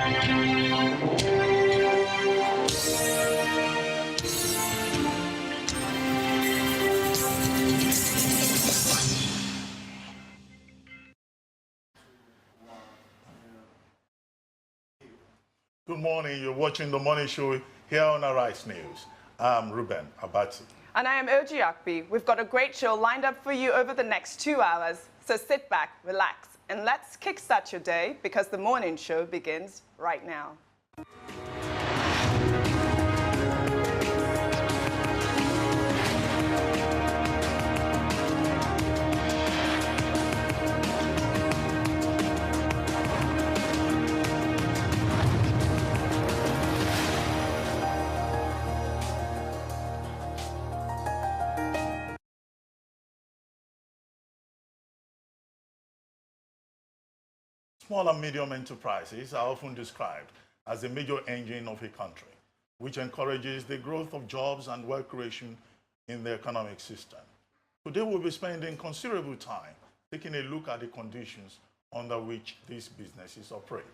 Good morning. You're watching the morning show here on Arise News. I'm Ruben Abati. And I am Oji Akbi. We've got a great show lined up for you over the next 2 hours. So sit back, relax, and let's kickstart your day because the morning show begins right now. Small and medium enterprises are often described as a major engine of a country, which encourages the growth of jobs and wealth creation in the economic system. Today, we'll be spending considerable time taking a look at the conditions under which these businesses operate.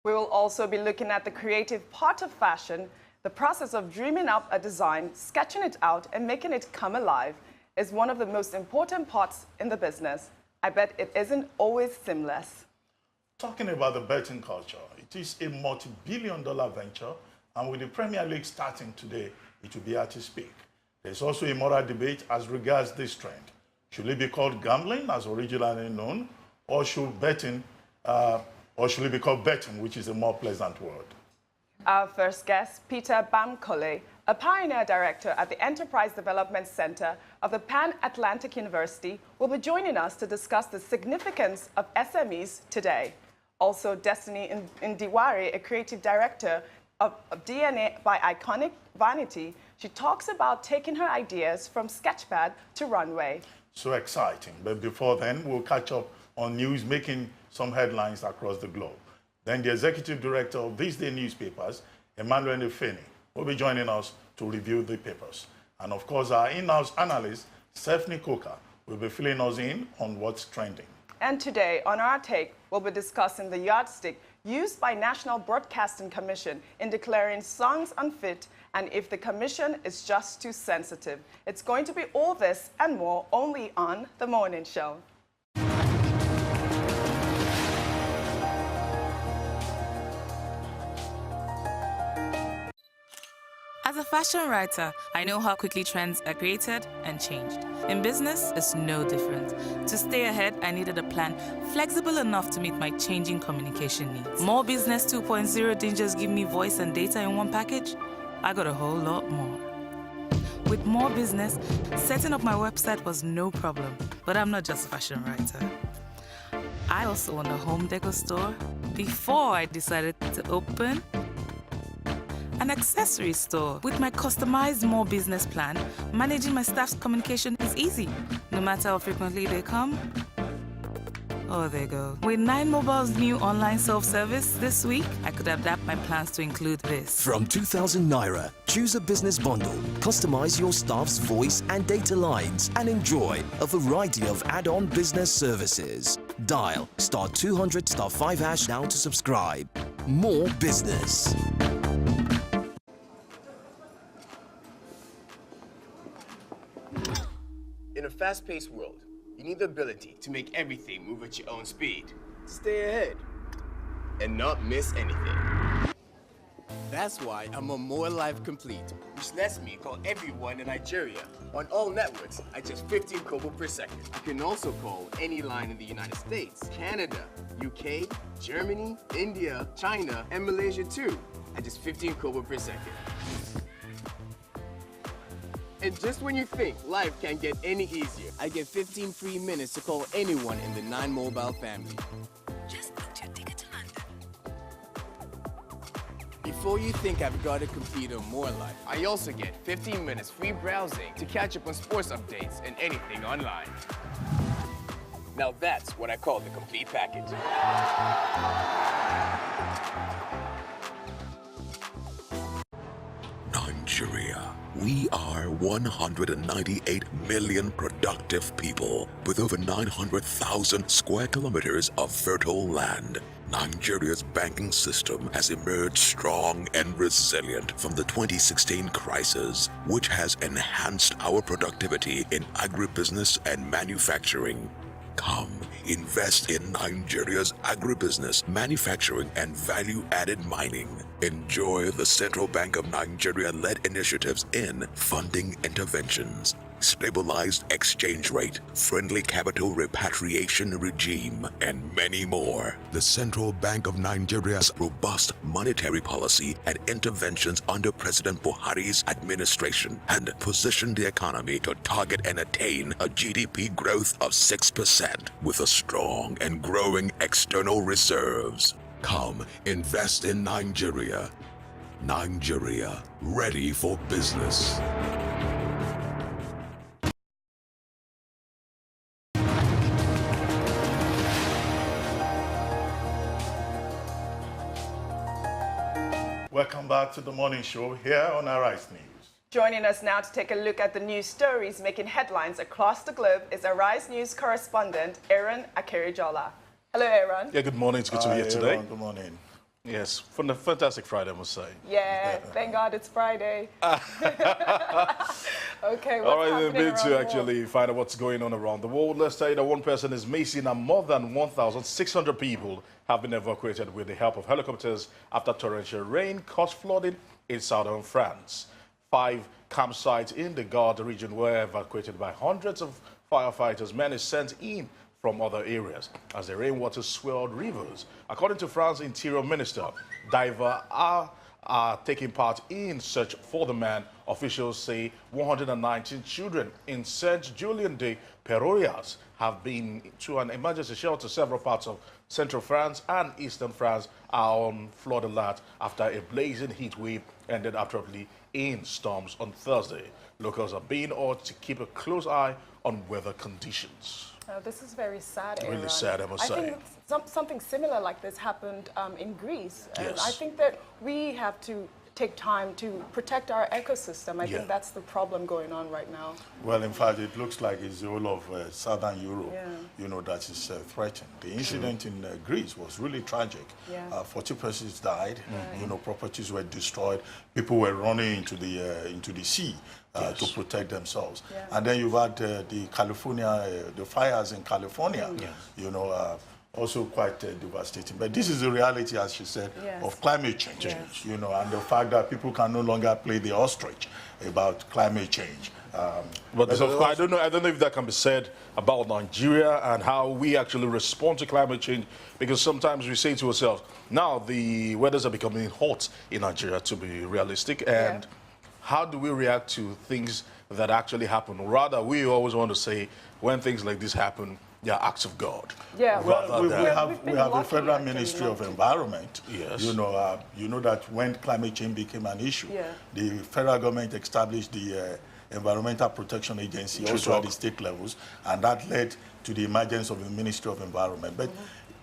We will also be looking at the creative part of fashion. The process of dreaming up a design, sketching it out, and making it come alive is one of the most important parts in the business. I bet it isn't always seamless. Talking about the betting culture, it is a multi-billion-dollar venture, and with the Premier League starting today, it will be hard to speak. There's also a moral debate as regards this trend. Should it be called gambling, as originally known, or should it be called betting, which is a more pleasant word? Our first guest, Peter Bamkole, a pioneer director at the Enterprise Development Center of the Pan-Atlantic University, will be joining us to discuss the significance of SMEs today. Also, Destiny Ndiwari, a creative director of DNA by Iconic Vanity, she talks about taking her ideas from sketchpad to runway. So exciting. But before then, we'll catch up on news making some headlines across the globe. Then the executive director of This Day newspapers, Emmanuel Nefeni, will be joining us to review the papers. And of course, our in-house analyst, Stephanie Coker, will be filling us in on what's trending. And today, on our take, we'll be discussing the yardstick used by National Broadcasting Commission in declaring songs unfit and if the commission is just too sensitive. It's going to be all this and more only on The Morning Show. As a fashion writer, I know how quickly trends are created and changed. In business, it's no different. To stay ahead, I needed a plan flexible enough to meet my changing communication needs. More Business 2.0 didn't just give me voice and data in one package. I got a whole lot more. With More Business, setting up my website was no problem. But I'm not just a fashion writer. I also own a home decor store before I decided to open an accessory store. With my customized More Business plan, managing my staff's communication is easy. No matter how frequently they come, or they go. With 9mobile's new online self-service this week, I could adapt my plans to include this. From 2,000 Naira, choose a business bundle, customize your staff's voice and data lines, and enjoy a variety of add-on business services. Dial *200*5# now to subscribe. More Business. In a fast-paced world, you need the ability to make everything move at your own speed. Stay ahead and not miss anything. That's why I'm on More Life Complete, which lets me call everyone in Nigeria on all networks at just 15 kobo per second. You can also call any line in the United States, Canada, UK, Germany, India, China, and Malaysia too, at just 15 kobo per second. And just when you think life can't get any easier, I get 15 free minutes to call anyone in the 9mobile family. Just booked your ticket to London. Before you think I've got to compete on More Life, I also get 15 minutes free browsing to catch up on sports updates and anything online. Now that's what I call the complete package. Nigeria. We are 198 million productive people with over 900,000 square kilometers of fertile land. Nigeria's banking system has emerged strong and resilient from the 2016 crisis, which has enhanced our productivity in agribusiness and manufacturing. Come, invest in Nigeria's agribusiness, manufacturing, and value-added mining. Enjoy the Central Bank of Nigeria-led initiatives in funding interventions, stabilized exchange rate, friendly capital repatriation regime, and many more. The Central Bank of Nigeria's robust monetary policy and interventions under President Buhari's administration and positioned the economy to target and attain a GDP growth of 6% with a strong and growing external reserves. Come, invest in Nigeria. Nigeria, ready for business. Welcome back to the morning show here on Arise News. Joining us now to take a look at the news stories making headlines across the globe is Arise News correspondent Aron Akerejola. Hello, Aron. Yeah, good morning. It's good to be here today. Good morning. Yes, fantastic Friday, I must say. Yeah, thank God it's Friday. Okay, what's All right, happening a bit around to the actually world? find out what's going on around the world. Let's tell you that one person is missing and more than 1,600 people have been evacuated with the help of helicopters after torrential rain caused flooding in southern France. 5 campsites in the Gard region were evacuated by hundreds of firefighters. Men is sent in from other areas as the rainwater swelled rivers. According to France's Interior Minister, divers are taking part in search for the man. Officials say 119 children in Saint-Julien-de-Perroyas have been to an emergency shelter. Several parts of central France and eastern France are on flood alert after a blazing heat wave ended abruptly in storms on Thursday. Locals are being urged to keep a close eye on weather conditions. This is very sad, Aron. Really sad, I must say. I think something similar like this happened in Greece. And Yes. I think that we have to take time to protect our ecosystem. I think that's the problem going on right now. Well, in fact, it looks like it's the whole of southern Europe, Yeah. that is threatened. The incident in Greece was really tragic. Yeah. 40 persons died. Properties were destroyed. People were running into the sea to protect themselves. Yeah. And then you've had the fires in California. Also quite devastating. But this is the reality, as she said, of climate change. Yes. And the fact that people can no longer play the ostrich about climate change. But I don't know if that can be said about Nigeria and how we actually respond to climate change, because sometimes we say to ourselves, now the weathers are becoming hot in Nigeria, to be realistic, and how do we react to things that actually happen? Rather, we always want to say when things like this happen, they are acts of God. Yeah, Well, we have a lucky, Federal actually, Ministry of not to. Environment. Yes. You know that when climate change became an issue, the federal government established the Environmental Protection Agency also at the state levels, and that led to the emergence of the Ministry of Environment. But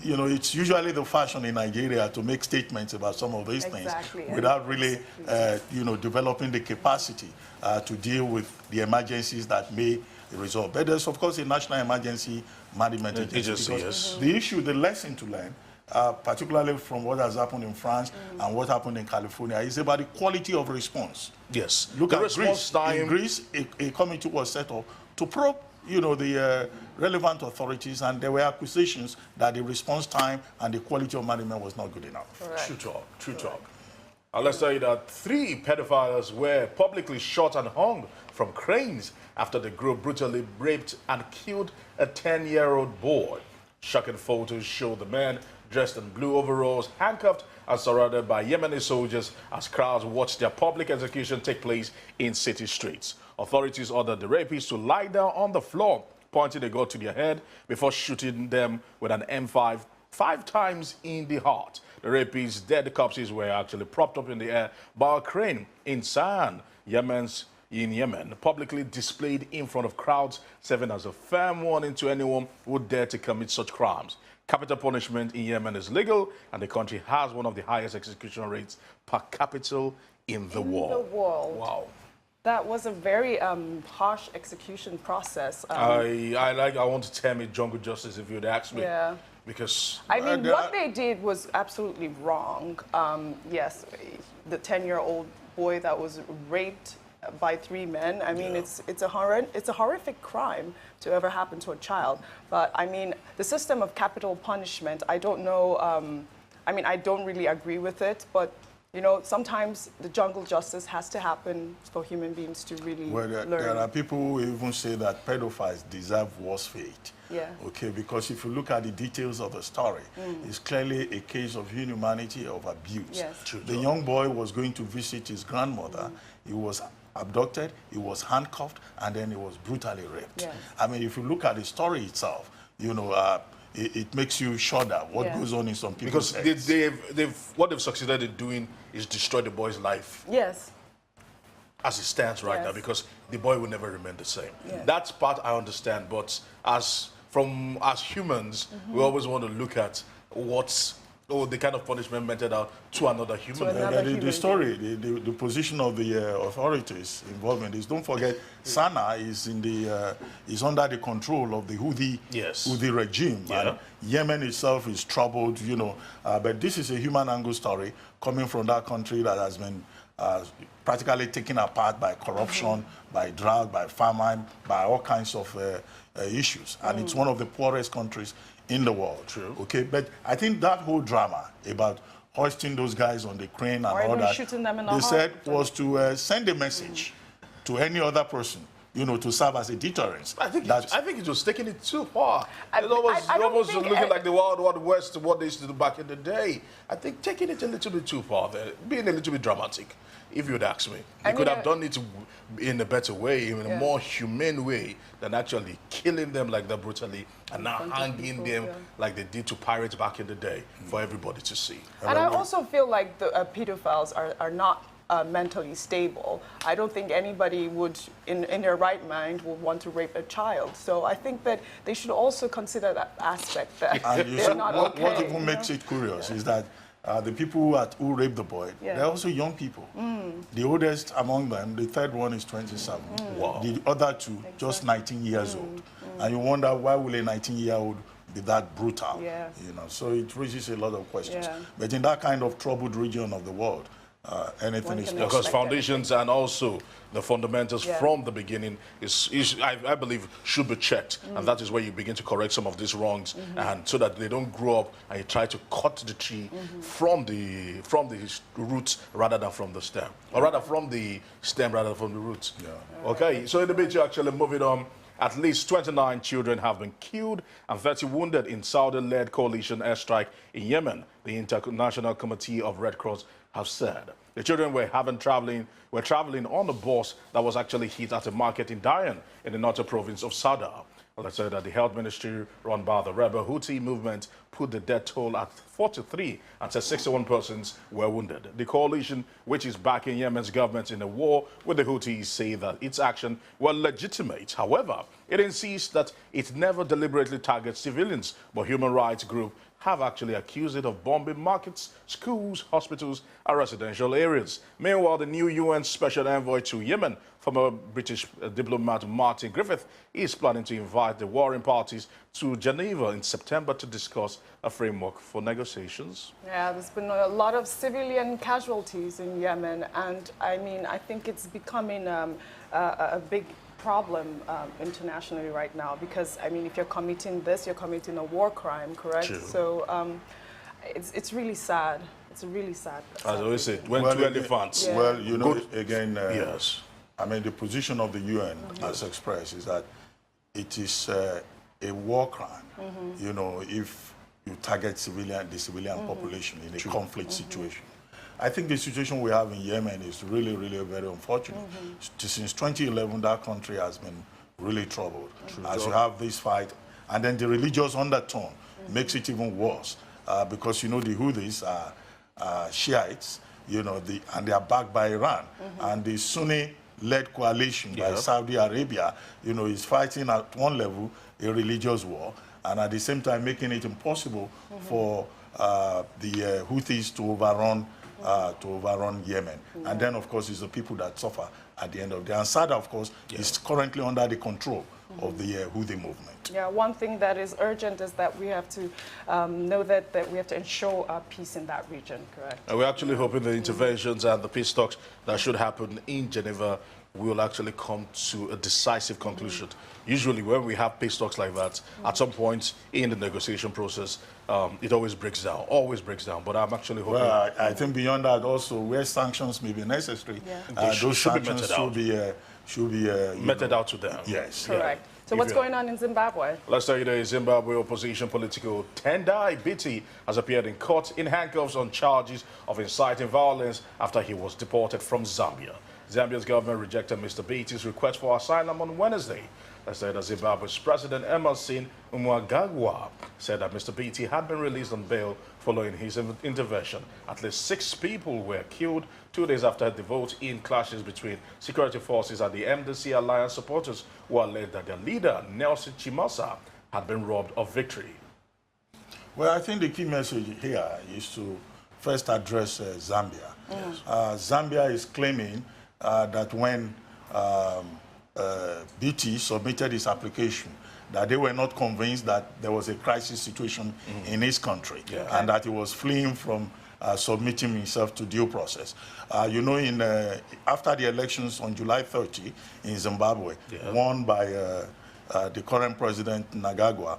it's usually the fashion in Nigeria to make statements about some of these things without really, developing the capacity to deal with the emergencies that may result. But there's, of course, a National Emergency Management Agency. Because the lesson to learn, particularly from what has happened in France and what happened in California, is about the quality of response. Yes. Look at response Greece. time. In Greece, a committee was set up to probe, the relevant authorities, and there were accusations that the response time and the quality of management was not good enough. True talk. True talk. Let's tell you that 3 pedophiles were publicly shot and hung from cranes after the group brutally raped and killed a 10-year-old boy. Shocking photos show the men dressed in blue overalls, handcuffed and surrounded by Yemeni soldiers as crowds watched their public execution take place in city streets. Authorities ordered the rapists to lie down on the floor, pointing a gun to their head before shooting them with an M5 5 times in the heart. The rapists' dead corpses were actually propped up in the air by a crane in Sa'an, in Yemen, publicly displayed in front of crowds, serving as a firm warning to anyone who dare to commit such crimes. Capital punishment in Yemen is legal, and the country has one of the highest execution rates per capita in the world. Wow. That was a very harsh execution process. I want to term it jungle justice if you'd ask me. Yeah. Because I mean, what they did was absolutely wrong. Yes, the 10-year-old boy that was raped by 3 men. I mean, it's a horrific crime to ever happen to a child. But I mean, the system of capital punishment, I don't know. I mean, I don't really agree with it, but you know, sometimes the jungle justice has to happen for human beings to really learn. There are people who even say that pedophiles deserve worse fate. Yeah. Okay, because if you look at the details of the story, it's clearly a case of inhumanity, of abuse. Yes. The young boy was going to visit his grandmother. He was abducted, he was handcuffed, and then he was brutally raped. Yes. I mean, if you look at the story itself, you know, it makes you shudder what goes on in some people's because heads. what they've succeeded in doing is destroy the boy's life. Yes. As it stands right now, because the boy will never remain the same. That's part I understand, but as humans, we always want to look at the kind of punishment meted out to another human. The story, the position of the authorities involved in this. Don't forget, Sana'a is under the control of the Houthi regime. Yeah. And Yemen itself is troubled, you know. But this is a human angle story coming from that country that has been practically taken apart by corruption, by drought, by famine, by all kinds of issues. And it's one of the poorest countries in the world. True. Okay, but I think that whole drama about hoisting those guys on the crane and all that, shooting them in the they heart. said was to send a message to any other person, you know, to serve as a deterrence. I think it was taking it too far. I It's almost think looking like the Wild Wild West, what they used to do back in the day. I think taking it a little bit too far there, being a little bit dramatic, if you'd ask me. They could have done it in a better way, in a more humane way, than actually killing them like that brutally and now hanging them like they did to pirates back in the day for everybody to see. And I also feel like the pedophiles are not mentally stable. I don't think anybody would, in their right mind, would want to rape a child. So I think that they should also consider that aspect, that they're not okay. What even makes it curious is that the people who raped the boy, they're also young people. The oldest among them, the third one is 27. Wow. The other two, just 19 years old. And you wonder, why will a 19-year-old be that brutal? Yes. You know, so it raises a lot of questions. Yeah. But in that kind of troubled region of the world, anything is possible. Because foundations and also the fundamentals from the beginning I believe should be checked, and that is where you begin to correct some of these wrongs, and so that they don't grow up and you try to cut the tree from the roots rather than from the stem, or rather from the stem rather than from the roots. Okay, so in the bit you actually move it on. At least 29 children have been killed and 30 wounded in Saudi-led coalition airstrike in Yemen, the International Committee of Red Cross have said. The children were traveling on a bus that was actually hit at a market in Dayan in the northern province of Sada. Well, they said that the health ministry run by the rebel Houthi movement put the death toll at 43 and said 61 persons were wounded. The coalition, which is backing Yemen's government in a war with the Houthis, say that its action were legitimate. However, it insists that it never deliberately targets civilians, but human rights groups have actually accused it of bombing markets, schools, hospitals, and residential areas. Meanwhile, the new UN Special Envoy to Yemen, former British diplomat Martin Griffith, is planning to invite the warring parties to Geneva in September to discuss a framework for negotiations. Yeah, there's been a lot of civilian casualties in Yemen, and I mean, I think it's becoming a big problem internationally right now, because I mean, if you're committing this, you're committing a war crime, correct? True. So it's really sad. It's a really sad. As I always say, when two elephants. Yeah. Well, you know, again, yes. I mean, the position of the UN as expressed is that it is a war crime, you know, if you target the civilian population in a conflict situation. I think the situation we have in Yemen is really, really very unfortunate. Since 2011, that country has been really troubled. As you have this fight, and then the religious undertone makes it even worse, because, you know, the Houthis are Shiites, you know, and they are backed by Iran. And the Sunni-led coalition by Saudi Arabia, you know, is fighting at one level a religious war, and at the same time making it impossible for the Houthis to overrun to overrun Yemen. And then, of course, it's the people that suffer at the end of the day. And Sada, of course, is currently under the control of the Houthi movement. Yeah, one thing that is urgent is that we have to know that we have to ensure peace in that region, correct? And we're actually hoping the interventions and the peace talks that should happen in Geneva will actually come to a decisive conclusion. Usually when we have peace talks like that, at some point in the negotiation process, it always breaks down, But I'm actually hoping... Well, I think beyond that also, where sanctions may be necessary, those sanctions should be meted out to them. Yes. Correct. So what's going on in Zimbabwe? Let's tell you the Zimbabwe opposition political Tendai Biti has appeared in court in handcuffs on charges of inciting violence after he was deported from Zambia. Zambia's government rejected Mr. Biti's request for asylum on Wednesday. Let's say that Zimbabwe's President Emerson Mnangagwa said that Mr. Biti had been released on bail following his intervention. At least 6 people were killed 2 days after the vote in clashes between security forces and the MDC alliance supporters who alleged that their leader, Nelson Chimasa, had been robbed of victory. Well, I think the key message here is to first address Zambia. Zambia is claiming that when BT submitted his application, that they were not convinced that there was a crisis situation in his country, and that he was fleeing from submitting himself to due process. You know, after the elections on July 30 in Zimbabwe, won by the current president Mnangagwa,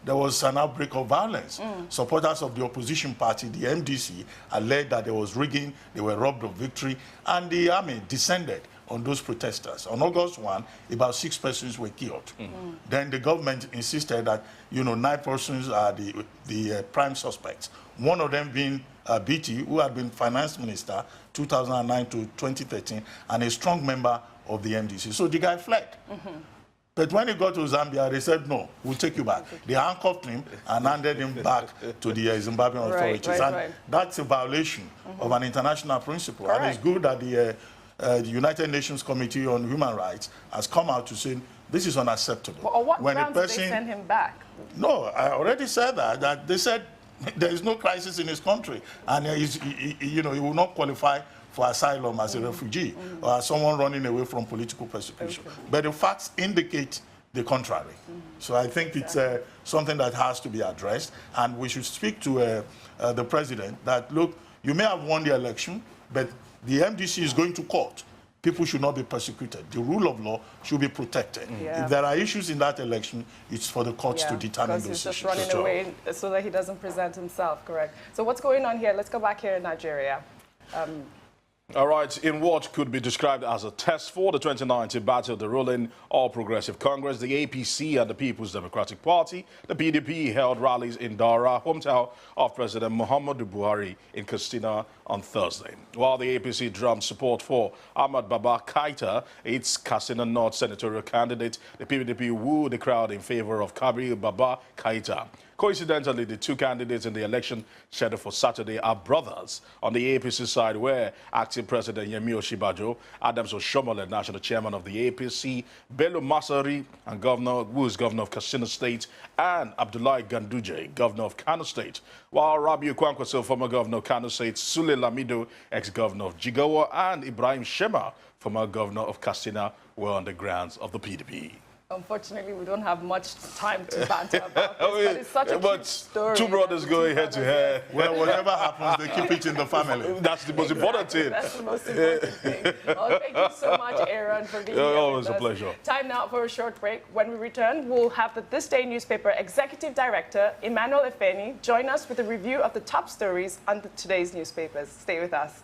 there was an outbreak of violence. Supporters of the opposition party, the MDC, alleged that there was rigging, they were robbed of victory, and the army descended on those protesters. On August 1, about 6 persons were killed. Then the government insisted that, 9 persons are the prime suspects. One of them being BT, who had been finance minister 2009 to 2013, and a strong member of the MDC. So the guy fled. But when he got to Zambia, they said, no, we'll take you back. They handcuffed him and handed him back to the Zimbabwean authorities. And that's a violation of an international principle. And it's good that the United Nations Committee on Human Rights has come out to say this is unacceptable. Well, on what grounds did they send him back? No, I already said that they said there is no crisis in his country, and he will not qualify for asylum as a refugee or as someone running away from political persecution. But the facts indicate the contrary. So I think it's something that has to be addressed, and we should speak to the president that, look, you may have won the election, but the MDC is going to court. People should not be persecuted. The rule of law should be protected. If there are issues in that election, it's for the courts to determine those issues. Because he's just running away so that he doesn't present himself, correct? So what's going on here? Let's go back here in Nigeria. All right, in what could be described as a test for the 2019 battle of the ruling All Progressive Congress, the APC and the People's Democratic Party, the PDP held rallies in Dara, hometown of President Muhammadu Buhari in Katsina on Thursday. While the APC drummed support for Ahmad Baba Kaita, its Katsina North senatorial candidate, the PDP wooed the crowd in favor of Kabir Baba Kaita. Coincidentally, the 2 candidates in the election scheduled for Saturday are brothers. On the APC side, where acting President Yemi Osinbajo, Adams Oshomole, national chairman of the APC, Bello Masari, and who is governor of Katsina State, and Abdullahi Ganduje, governor of Kano State. While Rabiu Kwankwaso, former governor of Kano State, Sule Lamido, ex-governor of Jigawa, and Ibrahim Shema, former governor of Katsina, were on the grounds of the PDP. Unfortunately, we don't have much time to banter about this, but it's such a cute story. 2 brothers going head to head. Well, whatever happens, they keep it in the family. That's the most important thing. That's the most important thing. Well, thank you so much, Aron, for being here. Always a pleasure. Time now for a short break. When we return, we'll have the This Day newspaper executive director, Emmanuel Efeni, join us with a review of the top stories on today's newspapers. Stay with us.